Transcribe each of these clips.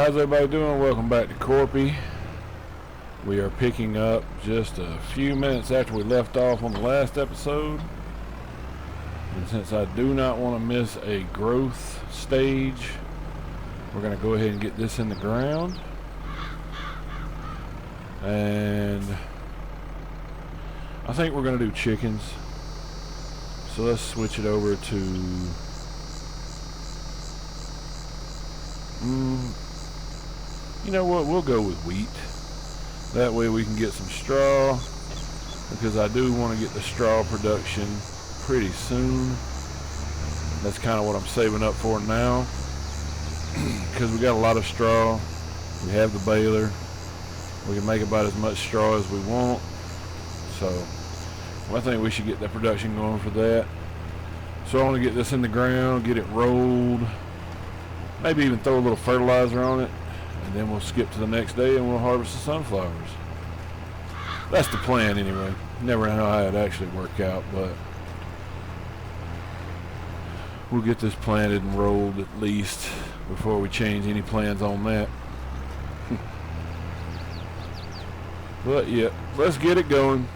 How's everybody doing? Welcome back to Korpi. We are picking up just a few minutes after we left off on the last episode. And since I do not want to miss a growth stage, we're going to go ahead and get this in the ground. And I think we're going to do chickens. So let's switch it over to you know what, we'll go with wheat. That way we can get some straw, because I do want to get the straw production pretty soon. That's kind of what I'm saving up for now, because we got a lot of straw. We have the baler. We can make about as much straw as we want. So I think we should get the production going for that. So I want to get this in the ground, get it rolled, maybe even throw a little fertilizer on it, and then we'll skip to the next day and we'll harvest the sunflowers. That's the plan anyway. Never know how it actually work out, but we'll get this planted and rolled at least before we change any plans on that. But yeah, let's get it going.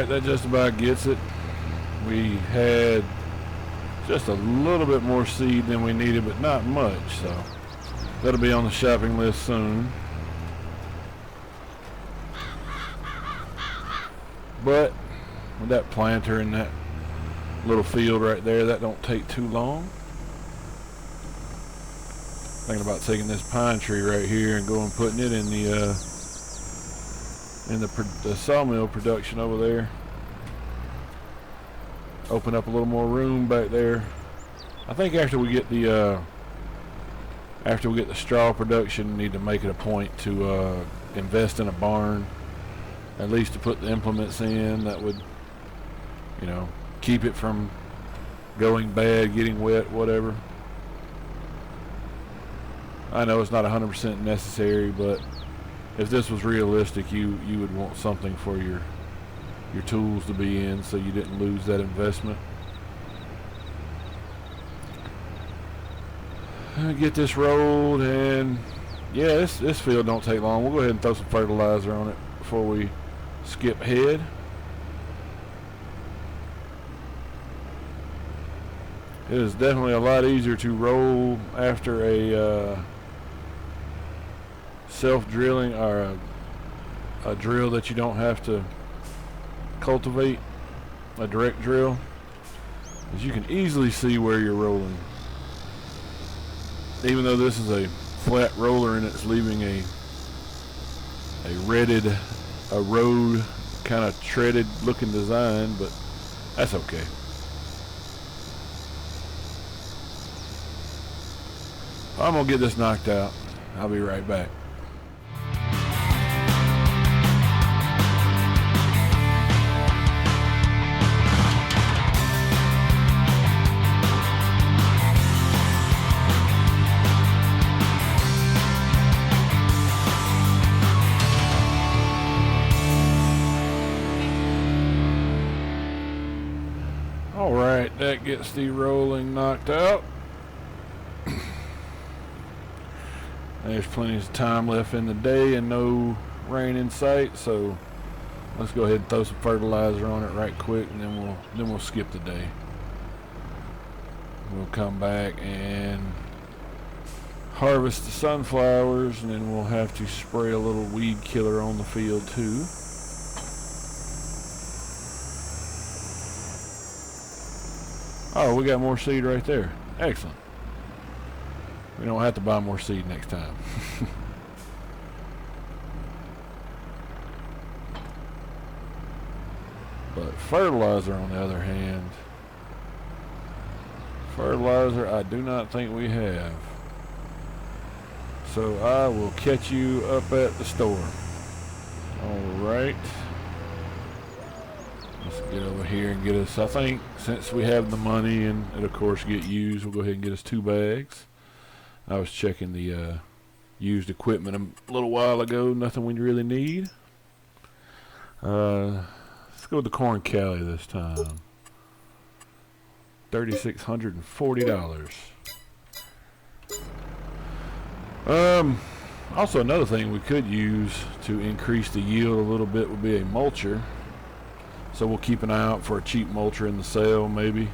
That just about gets it. We had just a little bit more seed than we needed, but not much, so that'll be on the shopping list soon. But with that planter in that little field right there, that don't take too long. Thinking about taking this pine tree right here and going putting it in the sawmill production over there. Open up a little more room back there. I think after we get the straw production, we need to make it a point to invest in a barn, at least to put the implements in. That would, you know, keep it from going bad, getting wet, whatever. I know it's not 100% necessary, but if this was realistic, you would want something for your tools to be in, so you didn't lose that investment. Get this rolled, and yeah, this field don't take long. We'll go ahead and throw some fertilizer on it before we skip ahead. It is definitely a lot easier to roll after a self-drilling, or a drill that you don't have to cultivate, a direct drill, as you can easily see where you're rolling. Even though this is a flat roller and it's leaving a road kind of treaded looking design, but that's okay. I'm gonna get this knocked out. I'll be right back. Alright, that gets the rolling knocked out. There's plenty of time left in the day and no rain in sight, so let's go ahead and throw some fertilizer on it right quick, and then we'll skip the day. We'll come back and harvest the sunflowers, and then we'll have to spray a little weed killer on the field too. Oh, we got more seed right there. Excellent. We don't have to buy more seed next time. But fertilizer, on the other hand, fertilizer I do not think we have. So I will catch you up at the store. Alright. Let's get over here and get us, I think, since we have the money and it of course get used, we'll go ahead and get us 2 bags. I was checking the used equipment a little while ago. Nothing we really need. Let's go with the corn Cali this time. $3,640. Also another thing we could use to increase the yield a little bit would be a mulcher. So we'll keep an eye out for a cheap mulcher in the sale, maybe.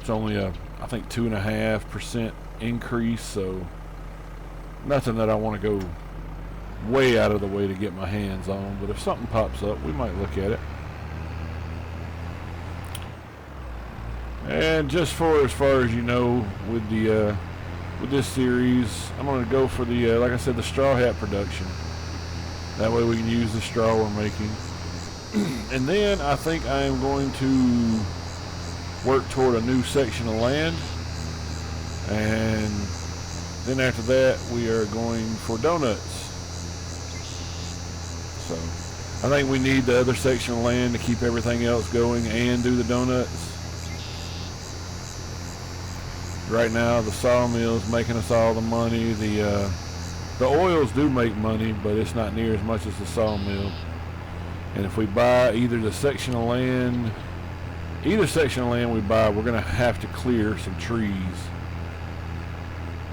It's only a, I think, 2.5% increase, so nothing that I want to go way out of the way to get my hands on, but if something pops up, we might look at it. And just for as far as you know, with the with this series, I'm going to go for the like I said, the straw hat production. That way we can use the straw we're making. And then I think I am going to work toward a new section of land, and then after that we are going for donuts. So I think we need the other section of land to keep everything else going and do the donuts. Right now the sawmill is making us all the money. The oils do make money, but it's not near as much as the sawmill. And if we buy either section of land we buy, we're going to have to clear some trees.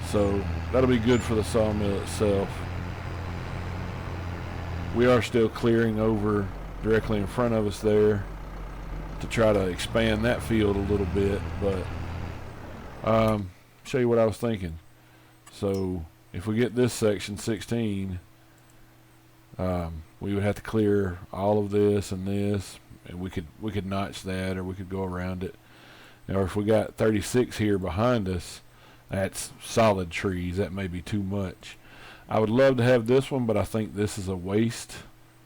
So that'll be good for the sawmill itself. We are still clearing over directly in front of us there to try to expand that field a little bit, but show you what I was thinking. So if we get this section 16, we would have to clear all of this and this, and we could notch that, or we could go around it. Or if we got 36 here behind us, that's solid trees. That may be too much. I would love to have this one, but I think this is a waste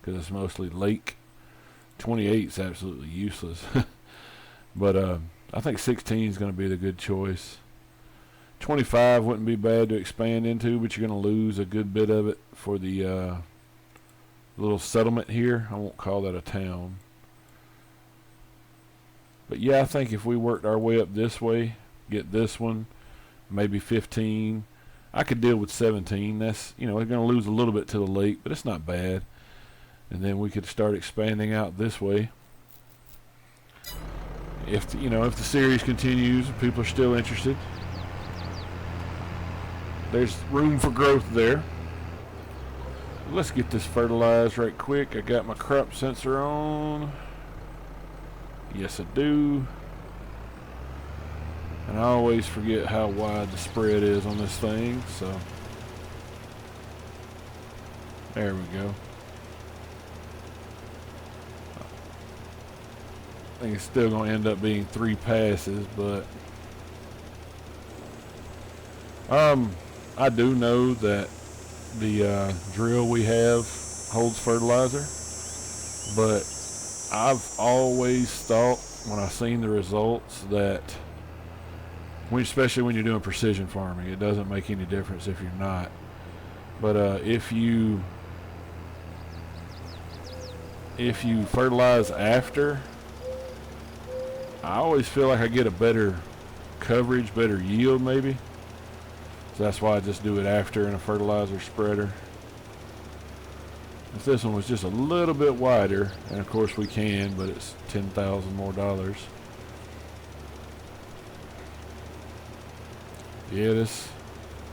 because it's mostly lake. 28 is absolutely useless. But I think 16 is going to be the good choice. 25 wouldn't be bad to expand into, but you're going to lose a good bit of it for the little settlement here. I won't call that a town. But yeah, I think if we worked our way up this way, get this one, maybe 15, I could deal with 17. That's, you know, we're going to lose a little bit to the lake, but it's not bad. And then we could start expanding out this way. If the series continues, people are still interested. There's room for growth there. Let's get this fertilized right quick. I got my crop sensor on. Yes, I do. And I always forget how wide the spread is on this thing, so there we go. I think it's still going to end up being 3 passes, but I do know that the drill we have holds fertilizer, but I've always thought when I've seen the results that especially when you're doing precision farming, it doesn't make any difference if you're not. But if you fertilize after, I always feel like I get a better coverage, better yield maybe. So that's why I just do it after in a fertilizer spreader. If this one was just a little bit wider, and of course we can, but it's $10,000 more. Yeah, this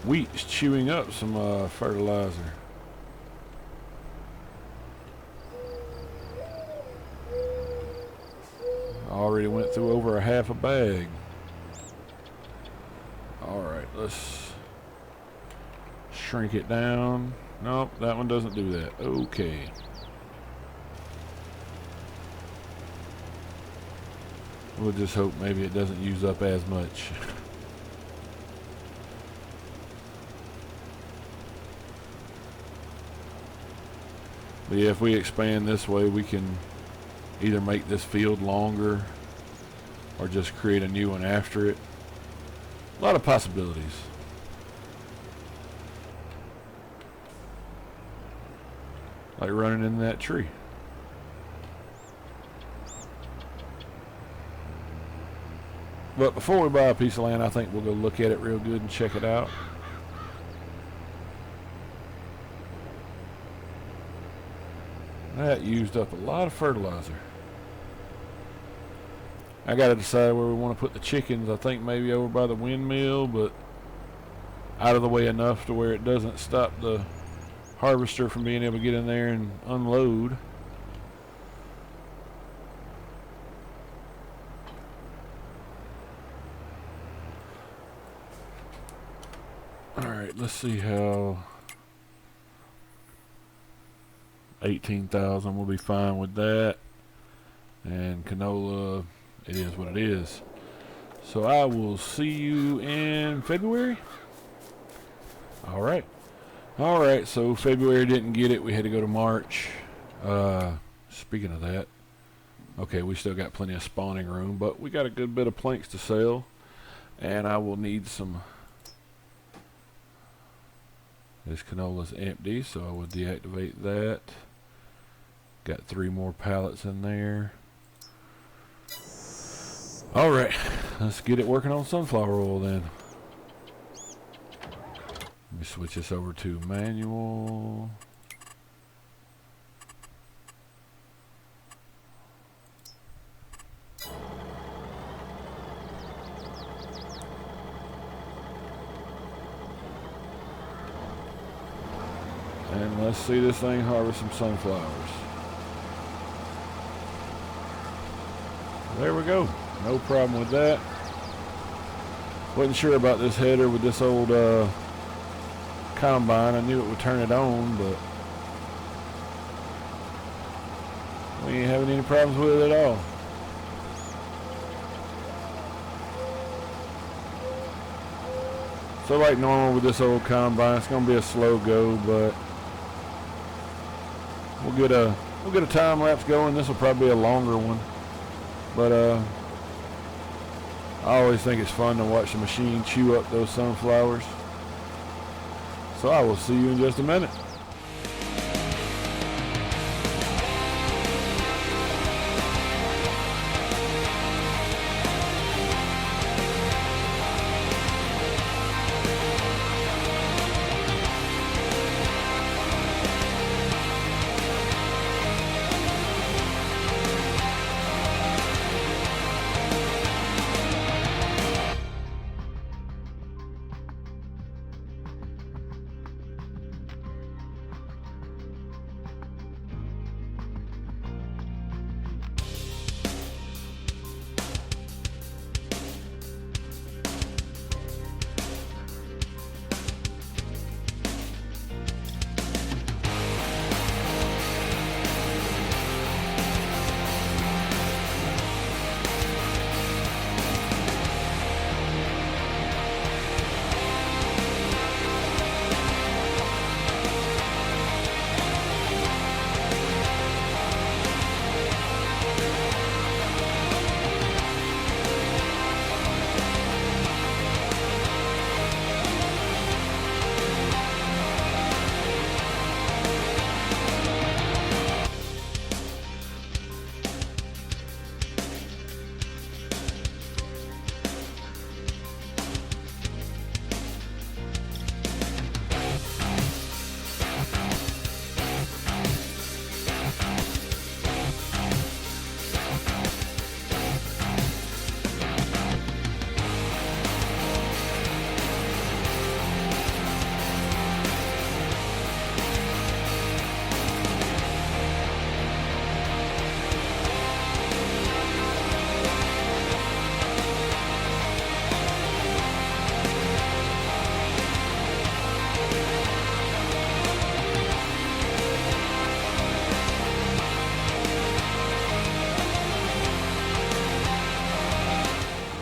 wheat's chewing up some fertilizer. Already went through over a half a bag. Alright, let's shrink it down. Nope, that one doesn't do that. Okay. We'll just hope maybe it doesn't use up as much. But yeah, if we expand this way, we can either make this field longer or just create a new one after it. A lot of possibilities. Like running in that tree. But before we buy a piece of land, I think we'll go look at it real good and check it out. That used up a lot of fertilizer. I got to decide where we want to put the chickens. I think maybe over by the windmill, but out of the way enough to where it doesn't stop the harvester from being able to get in there and unload. Alright, let's see how 18,000 will be fine with that. And canola, it is what it is. So I will see you in February. Alright. Alright, so February didn't get it. We had to go to March. Speaking of that, okay, we still got plenty of spawning room, but we got a good bit of planks to sell. And I will need some. This canola's empty, so I will deactivate that. Got 3 more pallets in there. Alright, let's get it working on sunflower oil then. Let me switch this over to manual. And let's see this thing harvest some sunflowers. There we go. No problem with that. Wasn't sure about this header with this old combine. I knew it would turn it on, but we ain't having any problems with it at all. So like normal with this old combine, it's gonna be a slow go, but we'll get a time lapse going. This will probably be a longer one, but I always think it's fun to watch the machine chew up those sunflowers. So I will see you in just a minute.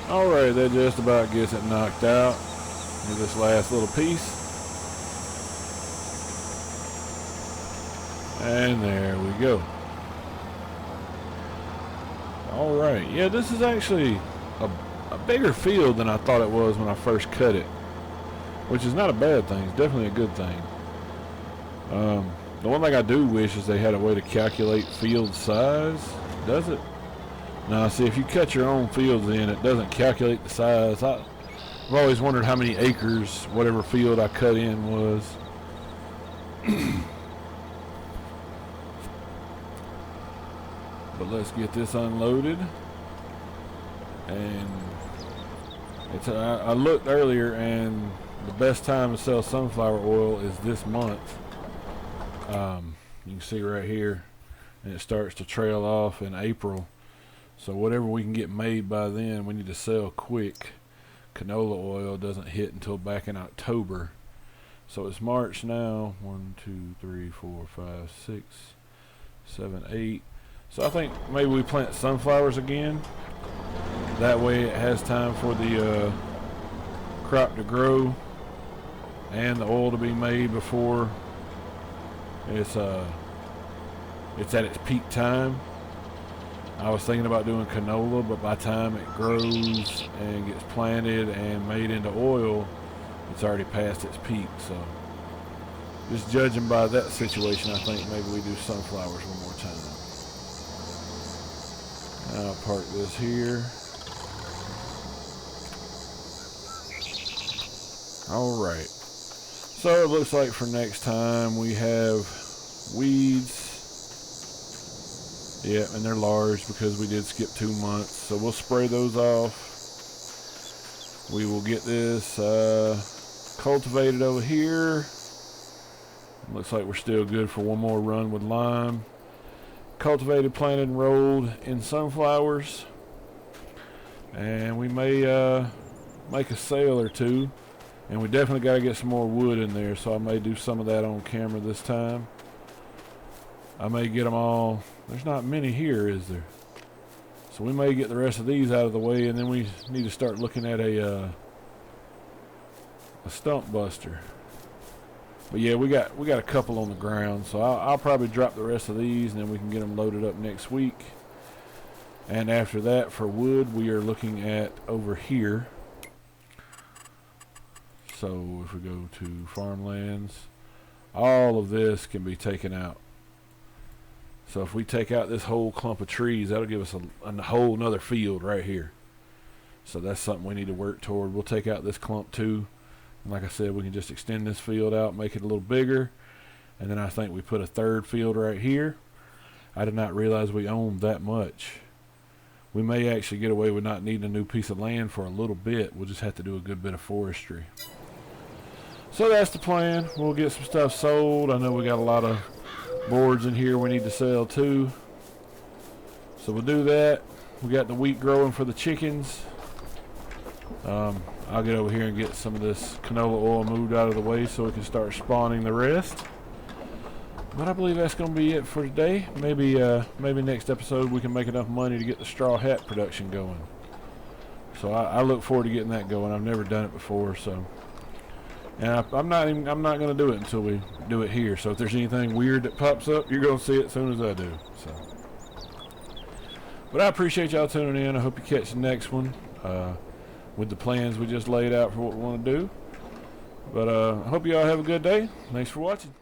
Alright, that just about gets it knocked out. Here's this last little piece. And there we go. Alright, yeah, this is actually a bigger field than I thought it was when I first cut it, which is not a bad thing. It's definitely a good thing. The one thing I do wish is they had a way to calculate field size. Does it? Now, see, if you cut your own fields in, it doesn't calculate the size. I've always wondered how many acres whatever field I cut in was. But let's get this unloaded. And I looked earlier, and the best time to sell sunflower oil is this month. You can see right here, and it starts to trail off in April. So whatever we can get made by then, we need to sell quick. Canola oil doesn't hit until back in October. So it's March now. 1, 2, 3, 4, 5, 6, 7, 8. So I think maybe we plant sunflowers again. That way it has time for the crop to grow and the oil to be made before it's at its peak time. I was thinking about doing canola, but by the time it grows and gets planted and made into oil, it's already past its peak. So just judging by that situation, I think maybe we do sunflowers one more time. I'll park this here. Alright. So it looks like for next time we have weeds. Yeah, and they're large because we did skip 2 months. So we'll spray those off. We will get this cultivated over here. Looks like we're still good for one more run with lime. Cultivated, planted, and rolled in sunflowers. And we may make a sale or two. And we definitely got to get some more wood in there, so I may do some of that on camera this time. I may get them all. There's not many here, is there? So we may get the rest of these out of the way, and then we need to start looking at a stump buster. But yeah, we got a couple on the ground, so I'll probably drop the rest of these, and then we can get them loaded up next week. And after that, for wood, we are looking at over here. So if we go to farmlands, all of this can be taken out. So if we take out this whole clump of trees, that'll give us a whole nother field right here. So that's something we need to work toward. We'll take out this clump too. And like I said, we can just extend this field out, make it a little bigger. And then I think we put a third field right here. I did not realize we owned that much. We may actually get away with not needing a new piece of land for a little bit. We'll just have to do a good bit of forestry. So that's the plan. We'll get some stuff sold. I know we got a lot of boards in here we need to sell too. So we'll do that. We got the wheat growing for the chickens. I'll get over here and get some of this canola oil moved out of the way so we can start spawning the rest. But I believe that's going to be it for today. Maybe next episode we can make enough money to get the straw hat production going. So I look forward to getting that going. I've never done it before, so. And I'm not going to do it until we do it here. So if there's anything weird that pops up, you're going to see it as soon as I do. So, but I appreciate y'all tuning in. I hope you catch the next one with the plans we just laid out for what we want to do. But I hope y'all have a good day. Thanks for watching.